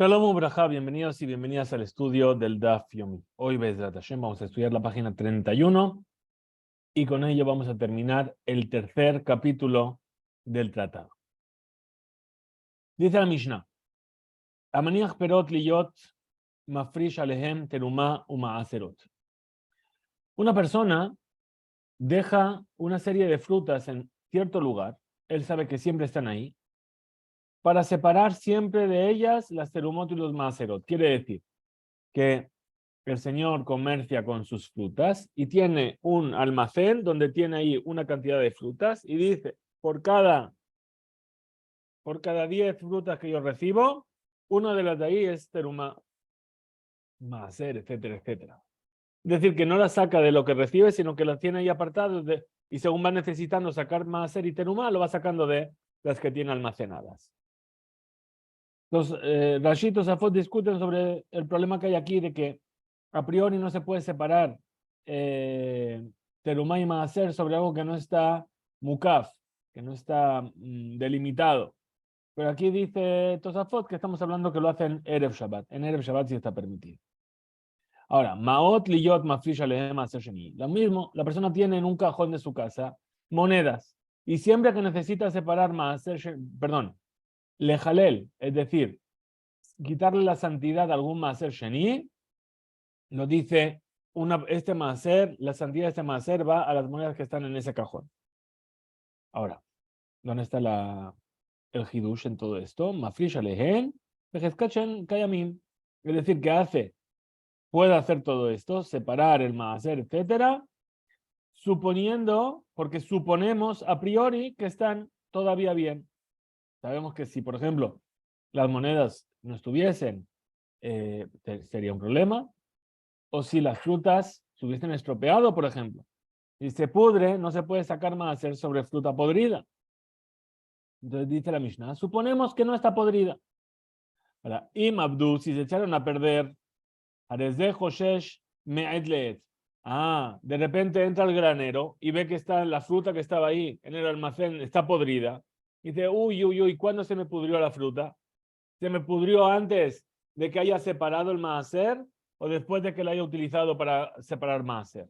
Shalom Ubrajá, bienvenidos y bienvenidas al estudio del Daf Yomi. Hoy, Bezrat Hashem, vamos a estudiar la página 31 y con ello vamos a terminar el tercer capítulo del tratado. Dice la Mishnah: Amaniach perot liyot mafrish alehem terumá umaaserot. Una persona deja una serie de frutas en cierto lugar, él sabe que siempre están ahí, para separar siempre de ellas las terumot y los maaserot. Quiere decir que el señor comercia con sus frutas y tiene un almacén donde tiene ahí una cantidad de frutas y dice, por cada 10 frutas que yo recibo, una de las de ahí es teruma, maaser, etcétera, etcétera. Es decir, que no las saca de lo que recibe, sino que las tiene ahí apartadas y según va necesitando sacar maaser y teruma, lo va sacando de las que tiene almacenadas. Los Rashi y Tosafot discuten sobre el problema que hay aquí de que a priori no se puede separar terumá y maaser sobre algo que no está mukaf, que no está delimitado. Pero aquí dice Tosafot que estamos hablando que lo hacen Erev Shabbat. En Erev Shabbat sí está permitido. Ahora, maot liyot mafrish alehem maaser sheni. Lo mismo, la persona tiene en un cajón de su casa monedas y siempre que necesita separar maaser, perdón, lejalel, es decir, quitarle la santidad a algún maaser sheni, nos dice, este maaser, la santidad de este maaser va a las monedas que están en ese cajón. Ahora, ¿dónde está el hidush en todo esto? Mafrish alehen, vejezkachen kayamim. Es decir, que puede hacer todo esto, separar el maaser, etcétera, suponiendo, porque suponemos a priori que están todavía bien. Sabemos que si, por ejemplo, las monedas no estuviesen, sería un problema. O si las frutas se hubiesen estropeado, por ejemplo. Si se pudre, no se puede sacar maaser sobre fruta podrida. Entonces dice la Mishnah, suponemos que no está podrida. Ahora, Im Abdu, si se echaron a perder, Arezeh Hoshesh Me'ed Le'ed. De repente entra el granero y ve que está la fruta que estaba ahí en el almacén, está podrida. Y dice, uy, ¿cuándo se me pudrió la fruta? ¿Se me pudrió antes de que haya separado el maaser o después de que la haya utilizado para separar maaser?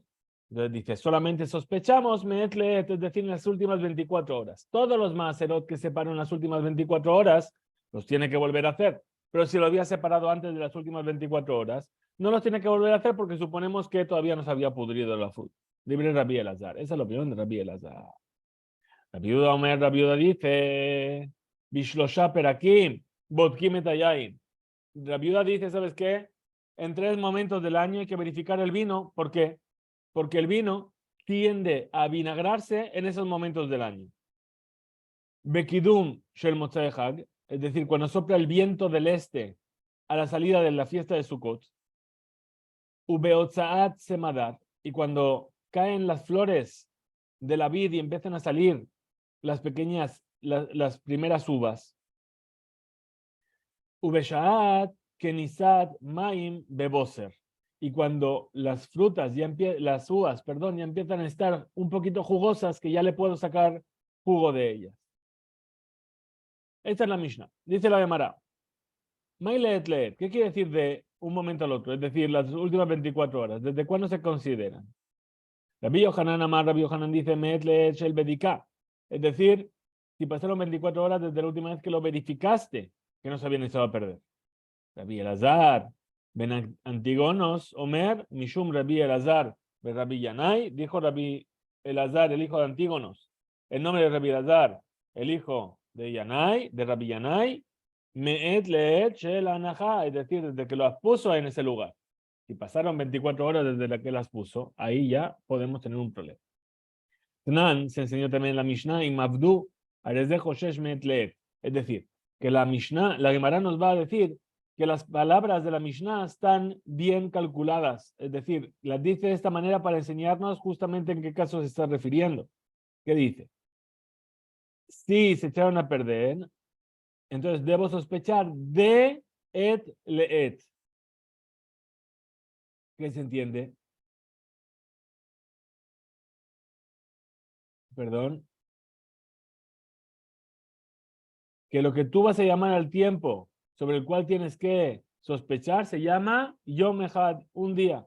Entonces dice, solamente sospechamos, meetlet, es decir, en las últimas 24 horas. Todos los maaserot que separan en las últimas 24 horas los tiene que volver a hacer. Pero si lo había separado antes de las últimas 24 horas, no los tiene que volver a hacer porque suponemos que todavía no se había pudrido la fruta. Libre Rabbi Elazar. Esa es la opinión de Rabbi Elazar. La viuda dice, Bishlosha perakim, bodkim etayain. La viuda dice, ¿sabes qué? En 3 momentos del año hay que verificar el vino. ¿Por qué? Porque el vino tiende a vinagrarse en esos momentos del año. Bekidum shel Motzei Hag, es decir, cuando sopla el viento del este a la salida de la fiesta de Sukkot. Ubeotzaat semadar, y cuando caen las flores de la vid y empiezan a salir las primeras uvas. Ubeshaat kenisat maim beboser. Y cuando las frutas, las uvas, perdón, ya empiezan a estar un poquito jugosas, que ya le puedo sacar jugo de ellas. Esta es la Mishnah. Dice la Gemara. ¿Qué quiere decir de un momento al otro? Es decir, las últimas 24 horas. ¿Desde cuándo se consideran? Rabbi Yohanan dice, Meetlet shel bedika. Es decir, si pasaron 24 horas desde la última vez que lo verificaste, que no se habían echado a perder. Rabbi Elazar, Ben Antigonos, Omer, Mishum Rabbi Elazar, Ben Rabbi Yanai, dijo Rabbi Elazar, el hijo de Antígonos. El nombre de Rabbi Elazar, el hijo de Yanai, de Rabbi Yanai, Meet Leet Shel Anahá, es decir, desde que lo puso en ese lugar. Si pasaron 24 horas desde la que las puso, ahí ya podemos tener un problema. Tnan se enseñó también en la Mishnah, y Mavdu, Arezeh Hoshesh Meet Leet. Es decir, que la Mishnah, la Gemara nos va a decir que las palabras de la Mishnah están bien calculadas. Es decir, las dice de esta manera para enseñarnos justamente en qué caso se está refiriendo. ¿Qué dice? Si se echaron a perder, entonces debo sospechar de et leet. ¿Qué se entiende? Perdón. Que lo que tú vas a llamar al tiempo sobre el cual tienes que sospechar se llama Yom Echad, un día.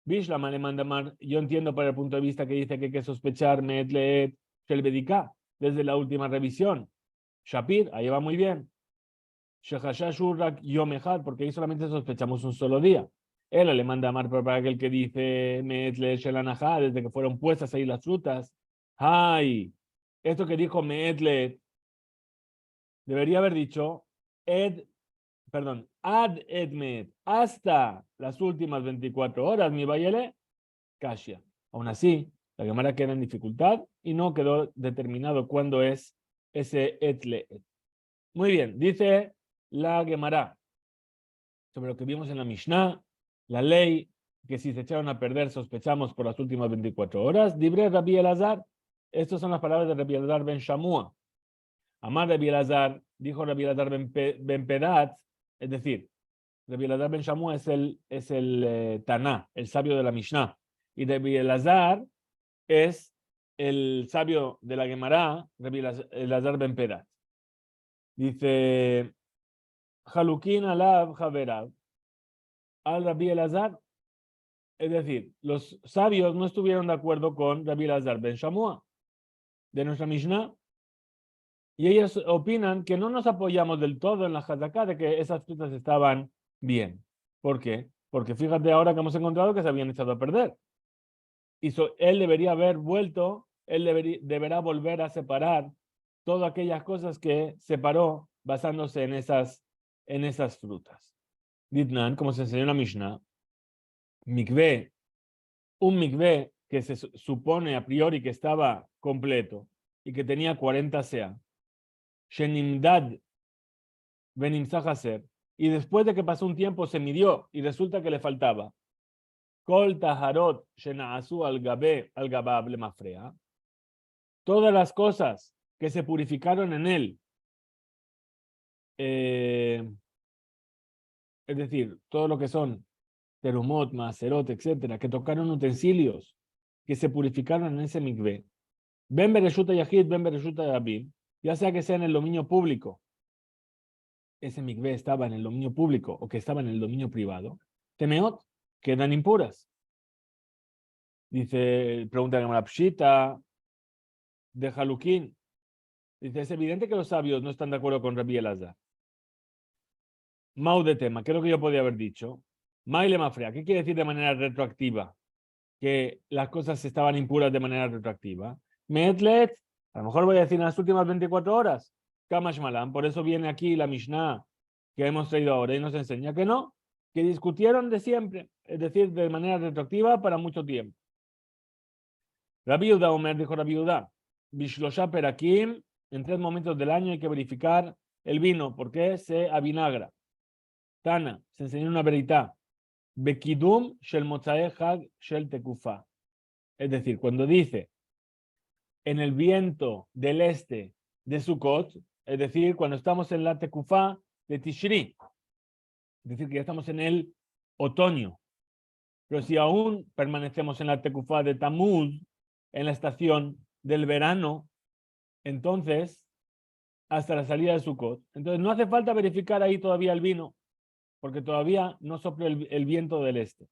Bishlam Aleman Damar, yo entiendo por el punto de vista que dice que hay que sospechar Me'et Le'et Shel Bedika desde la última revisión. Shapir, ahí va muy bien. Shehashash Urrak Yom Echad, porque ahí solamente sospechamos un solo día. Él alemán Damar, pero para aquel que dice Me'et Le'et Shel Anahá, desde que fueron puestas ahí las frutas. Ay, esto que dijo Me'et Le'et, debería haber dicho ad edmet, hasta las últimas 24 horas, mi bayele, Kashia. Aún así, la Gemara queda en dificultad y no quedó determinado cuándo es ese etle. Muy bien, dice la Gemara sobre lo que vimos en la Mishnah, la ley que si se echaron a perder sospechamos por las últimas 24 horas. Dibre Rabbi Elazar, estas son las palabras de Rabbi Elazar ben Shamua. Amar Rabbi Elazar, dijo Rabbi Elazar ben Pedat, es decir, Rabbi Elazar ben Shamua es el Taná, el sabio de la Mishnah. Y Rabbi Elazar es el sabio de la Gemara, Rabbi Elazar ben Pedat. Dice, Halukin alav Javerav, al Rabbi Elazar. Es decir, los sabios no estuvieron de acuerdo con Rabbi Elazar ben Shamua, de nuestra Mishnah. Y ellos opinan que no nos apoyamos del todo en la Hazaká de que esas frutas estaban bien. ¿Por qué? Porque fíjate ahora que hemos encontrado que se habían echado a perder. Y él debería haber vuelto, él deberá volver a separar todas aquellas cosas que separó basándose en esas frutas. Ditnan, como se enseñó en la Mishnah, mikvé, un mikvé que se supone a priori que estaba completo y que tenía 40 sea, shenimdad benimsaj haser, y después de que pasó un tiempo se midió y resulta que le faltaba kol taharot shenaasu al gabab le mafrea, todas las cosas que se purificaron en él, es decir, todo lo que son terumot, maserot, etcétera, que tocaron utensilios que se purificaron en ese mikvé, ben bereshuta yahid, ben bereshuta yabim, ya sea que sea en el dominio público, ese mikvé estaba en el dominio público o que estaba en el dominio privado, temeot, quedan impuras. Dice, pregunta la Pshita de Halukin. Dice, es evidente que los sabios no están de acuerdo con Rabbi Elazar. Mau de tema, ¿qué es lo que yo podía haber dicho? Maile mafrea, ¿qué quiere decir de manera retroactiva? Que las cosas estaban impuras de manera retroactiva. Meetlet, a lo mejor voy a decir en las últimas 24 horas. Kamash Malam, por eso viene aquí la Mishnah que hemos traído ahora y nos enseña que no, que discutieron de siempre, es decir, de manera retroactiva para mucho tiempo. Rabbi Yehuda Omer dijo Rabbi Yehuda, Bishlosha Perakim, en 3 momentos del año hay que verificar el vino, porque se avinagra. Tana, se enseñó una verità. Bekidum shel Motzae Hag shel Tekufa. Es decir, cuando dice en el viento del este de Sukkot, es decir, cuando estamos en la Tekufa de Tishri, es decir, que ya estamos en el otoño. Pero si aún permanecemos en la Tekufa de Tammuz, en la estación del verano, entonces, hasta la salida de Sukkot. Entonces, no hace falta verificar ahí todavía el vino, porque todavía no sopla el viento del este.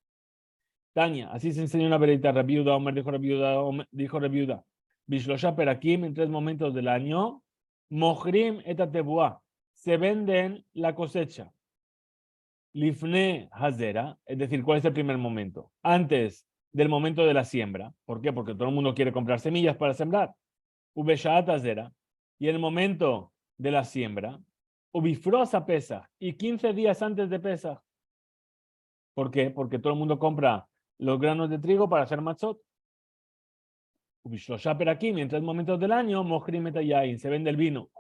Tania, así se enseñó una verita. Rabbi Yehuda Omer dijo Rabbi Yehuda, Bishlosha Perakim, en 3 momentos del año, Mohrim et Atebua, se venden la cosecha. Lifne Hazera, es decir, ¿cuál es el primer momento? Antes del momento de la siembra. ¿Por qué? Porque todo el mundo quiere comprar semillas para sembrar. Ubeshaat Hazera, y en el momento de la siembra, Ubifrosa Pesach, y 15 días antes de Pesach. ¿Por qué? Porque todo el mundo compra los granos de trigo para hacer matzot. Ubishlosha Perakim, en 3 momentos del año, Mohrim et Yain, se vende el vino.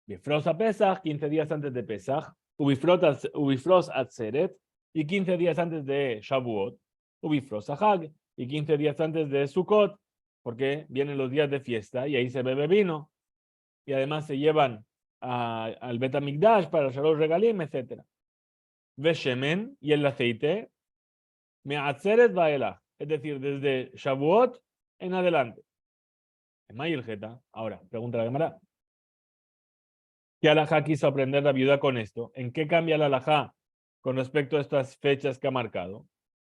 Bifrosa Pesach, 15 días antes de Pesach. Ubifros Atzeret, y 15 días antes de Shavuot. Ubifros Hag, y 15 días antes de Sukkot, porque vienen los días de fiesta y ahí se bebe vino. Y además se llevan al Bet HaMikdash para los Shalosh Regalim, etc. Veshemen, y el aceite, Me'atzeret Vaelach, es decir, desde Shavuot en adelante. Ahora, pregunta la Gemara. ¿Qué alajá quiso aprender la viuda con esto? ¿En qué cambia la alajá con respecto a estas fechas que ha marcado?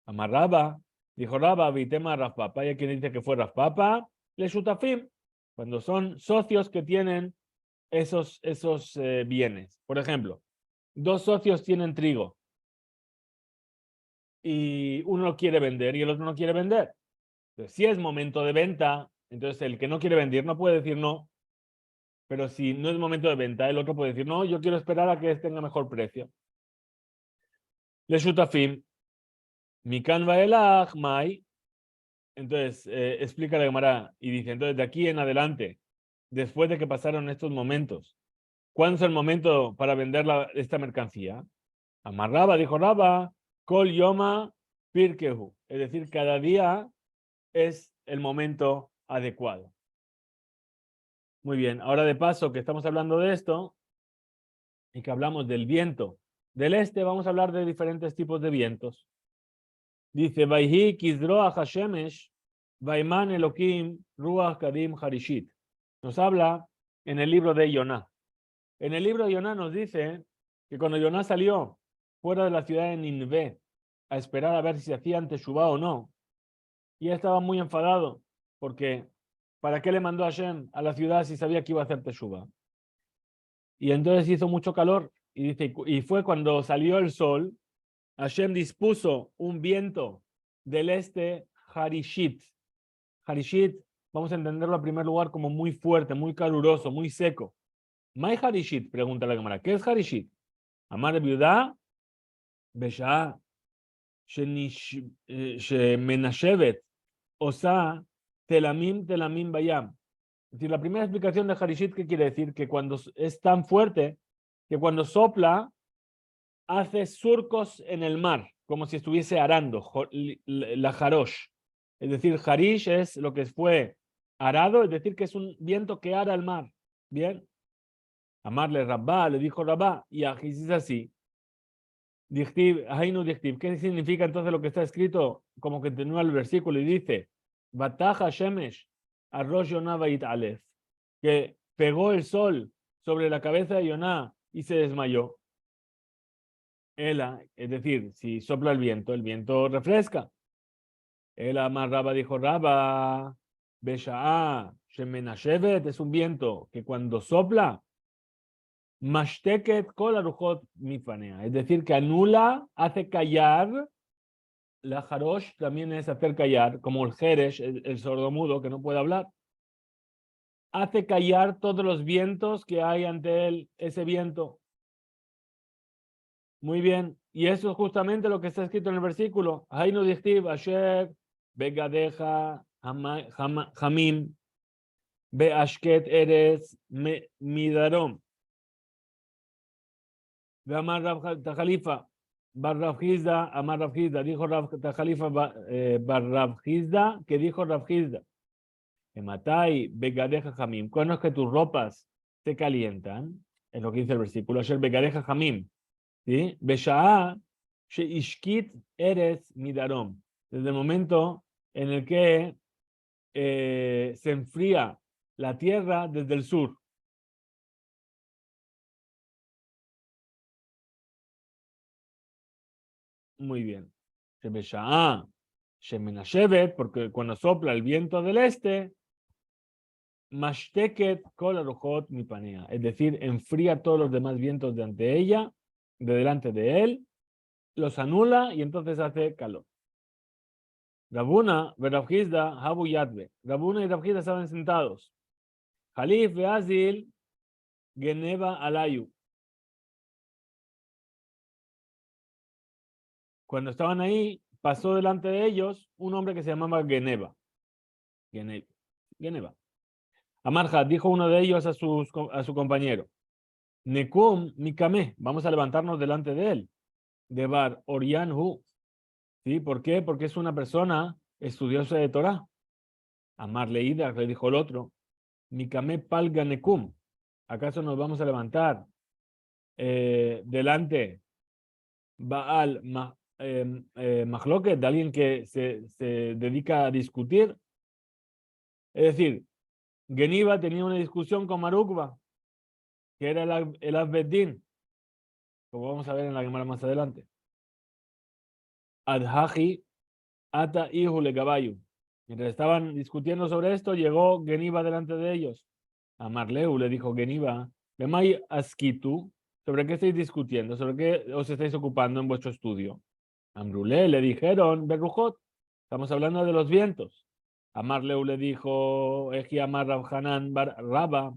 Amarraba, dijo Raba, vitema Rafpapa. Hay quien dice que fue Rafpapa, le shutafim, cuando son socios que tienen esos bienes. Por ejemplo, dos socios tienen trigo y uno quiere vender y el otro no quiere vender. Entonces, si es momento de venta, entonces el que no quiere vender no puede decir no, pero si no es momento de venta, el otro puede decir no, yo quiero esperar a que tenga mejor precio. Le shutafim, mikan vaelach mai. Entonces, explica la Gemara y dice, entonces de aquí en adelante, después de que pasaron estos momentos, ¿cuándo es el momento para vender esta mercancía? Amarraba, dijo Raba, kol yoma pirkehu. Es decir, cada día es el momento adecuado. Muy bien, ahora de paso que estamos hablando de esto y que hablamos del viento del este, vamos a hablar de diferentes tipos de vientos. Dice, Vaihi kizroa hashemesh, vaiman elokim ruach kadim harishit. Nos habla en el libro de Yoná. En el libro de Yoná nos dice que cuando Yoná salió fuera de la ciudad de Ninvé a esperar a ver si hacían teshuvá o no, y él estaba muy enfadado porque ¿para qué le mandó a Hashem a la ciudad si sabía que iba a hacer teshuvá? Y entonces hizo mucho calor y dice, y fue cuando salió el sol, Hashem dispuso un viento del este Harishit. Harishit, vamos a entenderlo en primer lugar como muy fuerte, muy caluroso, muy seco. ¿May Harishit? Pregunta la cámara. ¿Qué es Harishit? Amar viuda, Besha, Shemenashevet, Osa, Telamim Bayam. Es decir, la primera explicación de Harishit, ¿qué quiere decir? Que cuando es tan fuerte, que cuando sopla, hace surcos en el mar, como si estuviese arando, la Harosh. Es decir, Harish es lo que fue arado, es decir, que es un viento que ara el mar. Bien. Amarle Rabá, le dijo Rabá, y a Jesús así. Dichtiv, Hainu Dichtiv. ¿Qué significa entonces lo que está escrito? Como que continúa el versículo y dice, Bataja Shemesh, Arrosh Yonah Bait Aleph, que pegó el sol sobre la cabeza de Yoná y se desmayó. Ela, es decir, si sopla el viento refresca. Ela más Raba dijo Raba, Besha'a, Shemenashevet es un viento que cuando sopla, Mashteket kol arujot mifanea, es decir, que anula, hace callar, la Harosh también es hacer callar, como el Jeresh, el sordomudo que no puede hablar, hace callar todos los vientos que hay ante él, ese viento. Muy bien, y eso es justamente lo que está escrito en el versículo. Hainu dichtiv asher begadeja hamim beashket eres midarom. Amar Rav Tajalifa, Bar Rav Hizda, Amar Rav Hizda, dijo Rav Tajalifa, Bar Rav Hizda, que dijo Rav Hizda. Ematai begadeja hamim. ¿Cuándo es que tus ropas se calientan? Es lo que dice el versículo. Asher begadeja hamim. ¿Sí? Besha'a sheishkit eres midarom. Desde el momento en el que se enfría la tierra desde el sur. Muy bien. Besha'a shemenashevet, porque cuando sopla el viento del este, mashteket kol arujot mipanea. Es decir, enfría todos los demás vientos de ante ella, de delante de él, los anula y entonces hace calor. Rabuna, Rav Hizda, Habu Yadbe. Rabuna y Rav Hizda estaban sentados. Jalif Beazil, Geneva Alayu. Cuando estaban ahí, pasó delante de ellos un hombre que se llamaba Geneva. Geneva. Amarja, dijo uno de ellos a su compañero. Nekum Mikame, vamos a levantarnos delante de él. De Bar Orianhu. ¿Sí? ¿Por qué? Porque es una persona estudiosa de Torah. Amar leída, le dijo el otro. Mikame Palganekum. ¿Acaso nos vamos a levantar delante Baal Mahloket, de alguien que se dedica a discutir? Es decir, Geniva tenía una discusión con Marukba, que era el Abbeddin, como vamos a ver en la Gemara más adelante. Adhaji ata hijo le caballo. Mientras estaban discutiendo sobre esto, llegó Geniva delante de ellos. A Marleu le dijo Geniva, Bemay askitu, ¿sobre qué estáis discutiendo? ¿Sobre qué os estáis ocupando en vuestro estudio? Amrulé le dijeron, Berrujot, estamos hablando de los vientos. Amarleu le dijo, Eji Amar Rabhanan Bar Raba,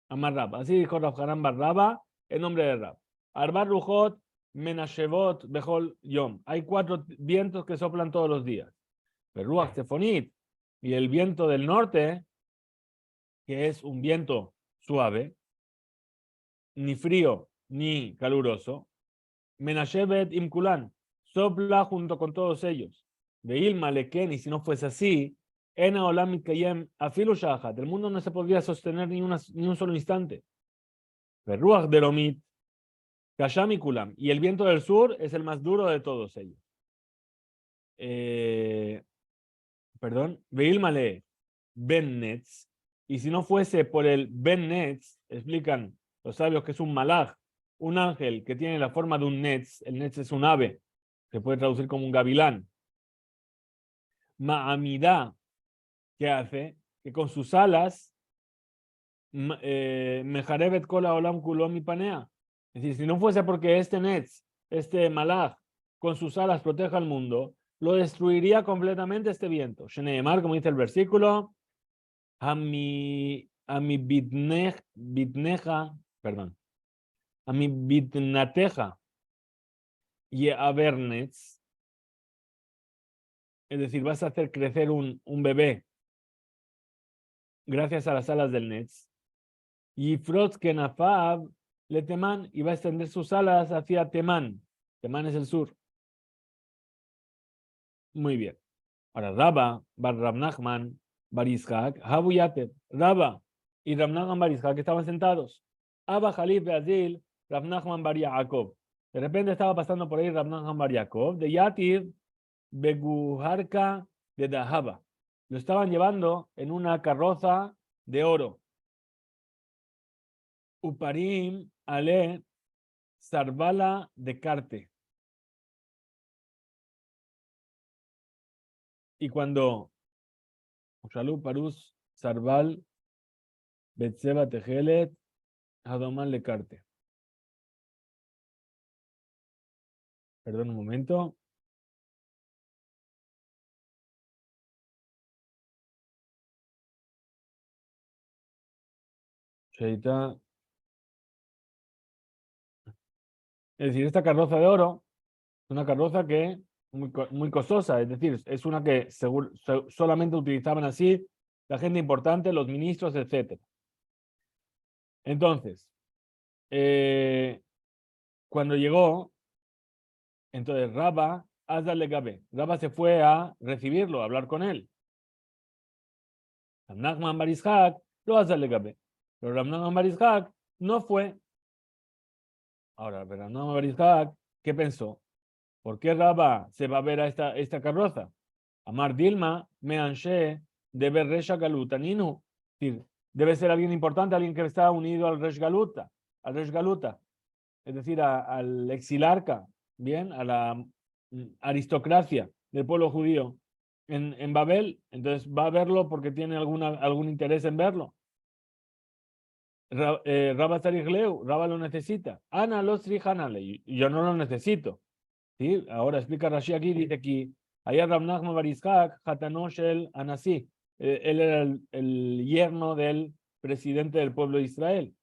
Amar Rab. Así dijo Rabhanan Bar Raba, en nombre de Rab. Arbar Rujot, Menashevot, Behol Yom. Hay 4 vientos que soplan todos los días. Berruach Tefonit, y el viento del norte, que es un viento suave, ni frío ni caluroso. Menashevet Imkulan, sopla junto con todos ellos. Veil Maleken, y si no fuese así, Ena Olam Mitkayem Afilu Shahat, el mundo no se podría sostener ni un solo instante. Berruach Deromit, Kasham Kulam, y el viento del sur es el más duro de todos ellos. Perdón, Veil Male Ben Netz, y si no fuese por el Ben Netz, explican los sabios que es un malaj, un ángel que tiene la forma de un Netz, el Netz es un ave, se puede traducir como un gavilán. Ma'amidá, ¿qué hace? Que con sus alas, Mejarebet Kola Olam Kulom y Panea. Es decir, si no fuese porque este Netz, este malaj, con sus alas protege al mundo, lo destruiría completamente este viento. Sheneemar, como dice el versículo, a mi bitneja, perdón, a mi bitnateja y a Bernetz, es decir, vas a hacer crecer un bebé gracias a las alas del Netz, y Frotzkenafab le Temán, y va a extender sus alas hacia Temán. Temán es el sur. Muy bien. Ahora, Raba, Bar Rab Nachman, Bar Yitzhak, Habu Yater, Raba y Rab Nachman Bar Yitzhak estaban sentados. Abba Jalif Beazil, Rab Nachman Bar Yaakov. De repente estaba pasando por ahí Rab Nachman Bar Yaakov, de Yatir, Beguharka, de Dahaba. Lo estaban llevando en una carroza de oro. Uparim Ale Sarvala de Carte. Y cuando Ushalu Parus Sarval Betseba Tejelet Hadoman Le Carte. Perdón un momento. Sheita. Es decir, esta carroza de oro es una carroza que muy costosa, es decir, es una que solamente utilizaban así la gente importante, los ministros, etc. Entonces, cuando llegó, entonces Rabba, Hazle Gabe, Rabba se fue a recibirlo, a hablar con él. Nachman Bar Yitzhak, lo Hazle Gabe. Pero Nachman Bar Yitzhak no fue. Ahora, pero Nachman Bar Yitzhak, ¿qué pensó? ¿Por qué Rabba se va a ver a esta carroza? Amar Dilma, Meanshe, debe Resha Galuta, Ninu. Debe ser alguien importante, alguien que está unido al Resh Galuta, es decir, al exilarca, bien, a la aristocracia del pueblo judío en Babel. Entonces va a verlo porque tiene algún interés en verlo. Rabba Tarigleu, Rabba lo necesita. Ana los Trihanale, yo no lo necesito. ¿Sí? Ahora explica Rashi aquí, dice aquí, allá Rab Nachman Bar Yitzhak, Hatanosh el Anasí. Él era el yerno del presidente del pueblo de Israel.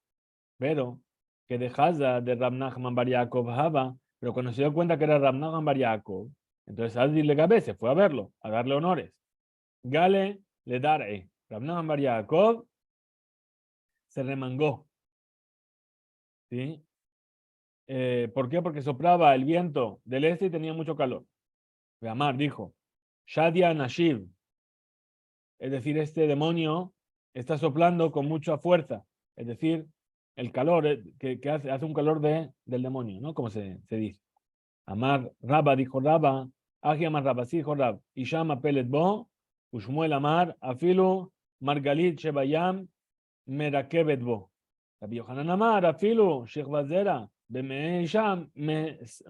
Pero que de Haza de Rab Nachman Bar Yaakov Haba, pero cuando se dio cuenta que era Rab Nachman Bar Yaakov, entonces Adil le Gabe se fue a verlo, a darle honores. Gale le daré. Rab Nachman Bar Yaakov se remangó. ¿Sí? ¿Por qué? Porque soplaba el viento del este y tenía mucho calor. Amar dijo, Shadia Nashiv, es decir, este demonio está soplando con mucha fuerza, es decir, el calor que hace un calor del demonio, ¿no? Como se dice. Amar Rabba dijo Rabba, Agi Amar Rabba, sí dijo Rab, y llama Pelet Bo, Ushmuel Amar, Afilu, Margalit Shebayam, Merakebet Bo. Rabbi Yohanan Amar, afilu, shechvat zera, b'me'ei isha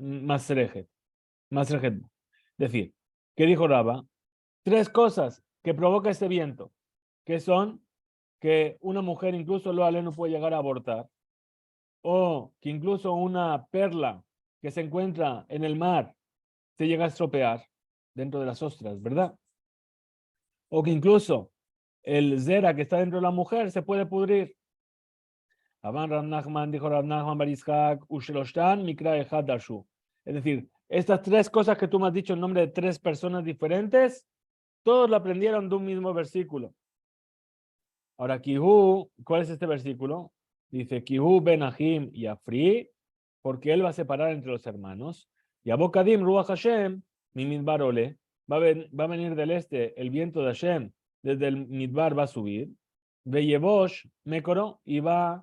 masrechet. Masrechet. Es decir, ¿qué dijo Raba? Tres cosas que provoca este viento, que son que una mujer incluso lo aleno puede llegar a abortar, o que incluso una perla que se encuentra en el mar se llega a estropear dentro de las ostras, ¿verdad? O que incluso el zera que está dentro de la mujer se puede pudrir. Aban Rav Nachman, dijo Rav Nachman bar Yitzhak, Ushelostan mikra echad darshu. Es decir, estas tres cosas que tú me has dicho en nombre de tres personas diferentes, todos lo aprendieron de un mismo versículo. Ahora, Kihu, ¿cuál es este versículo? Dice, Kihu ben Achim y Afri, porque él va a separar entre los hermanos. Y Abokadim, Ruach Hashem, mi midbar ole, va a venir del este el viento de Hashem, desde el midbar va a subir. Veyebosh, Mekoro, y va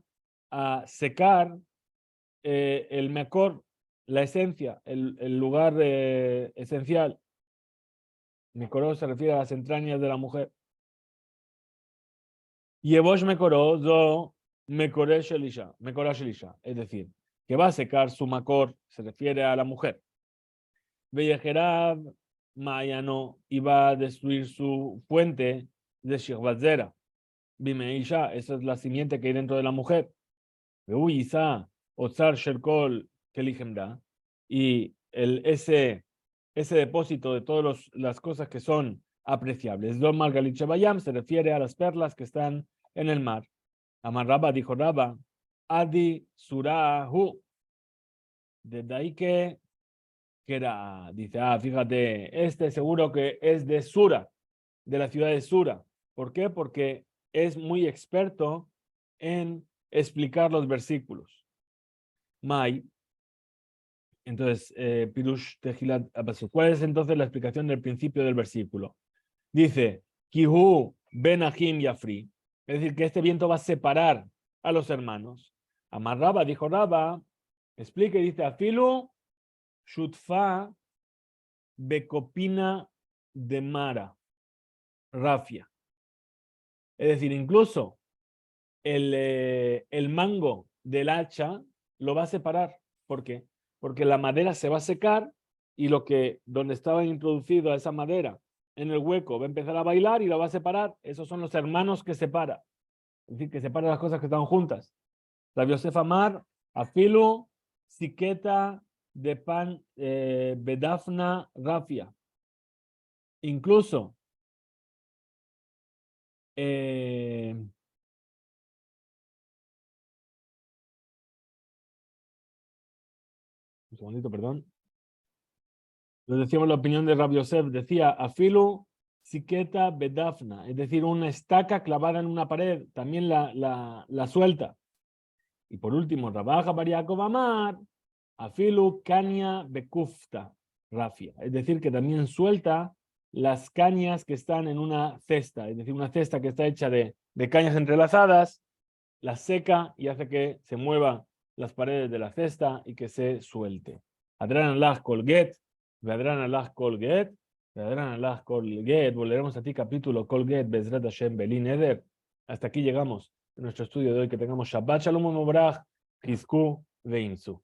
a secar el Mekor, la esencia, el lugar esencial. Mekoro se refiere a las entrañas de la mujer. Yebosh Mekoró, Zo Mekoré Shelisha, Mekorá Shelisha. Es decir, que va a secar su Makor, se refiere a la mujer. Veyejerab Mayano, y va a destruir su fuente de Shirvazera. Bimeisha, esa es la simiente que hay dentro de la mujer. Veuyisa, Otzar Sherkol Keligemda. Y ese depósito de todas las cosas que son apreciables. Don Margalit Shebayam se refiere a las perlas que están en el mar. Amar Rabba, dijo Rabba, Adi Surahu. Desde ahí que era, dice, fíjate, este seguro que es de Sura, de la ciudad de Sura. ¿Por qué? Porque es muy experto en explicar los versículos. Mai. Entonces, Pirush Tejilat Abasu. ¿Cuál es entonces la explicación del principio del versículo? Dice, Kihu Ben Achim Yafri. Es decir, que este viento va a separar a los hermanos. Amar Rabba, dijo Rabba, explica y dice, Afilu Shutfa Bekopina de Mara, Rafia. Es decir, incluso el mango del hacha lo va a separar. ¿Por qué? Porque la madera se va a secar y donde estaba introducido esa madera en el hueco va a empezar a bailar y la va a separar. Esos son los hermanos que separa. Es decir, que separa las cosas que están juntas. Rabbi Yosef Amar, Afilu, Siqueta de pan, Bedafna, Rafia. Incluso un segundito, perdón. Les decíamos la opinión de Rabbi Yosef. Decía, Afilu, Siqueta, Bedafna. Es decir, una estaca clavada en una pared. También la suelta. Y por último, Rabaja Bariakov Amar, Afilu, Kania, Bekufta, Rafia. Es decir, que también suelta las cañas que están en una cesta. Es decir, una cesta que está hecha de cañas entrelazadas, la seca y hace que se muevan las paredes de la cesta y que se suelte. Adran Allah Colget, Vedran Allah Colget, Vedran Allah Colget. Volveremos a ti capítulo Colget, Bezrat Hashem, Belin Eder. Hasta aquí llegamos en nuestro estudio de hoy. Que tengamos Shabbat Shalom U'Mevorach, Chizku Veimsu.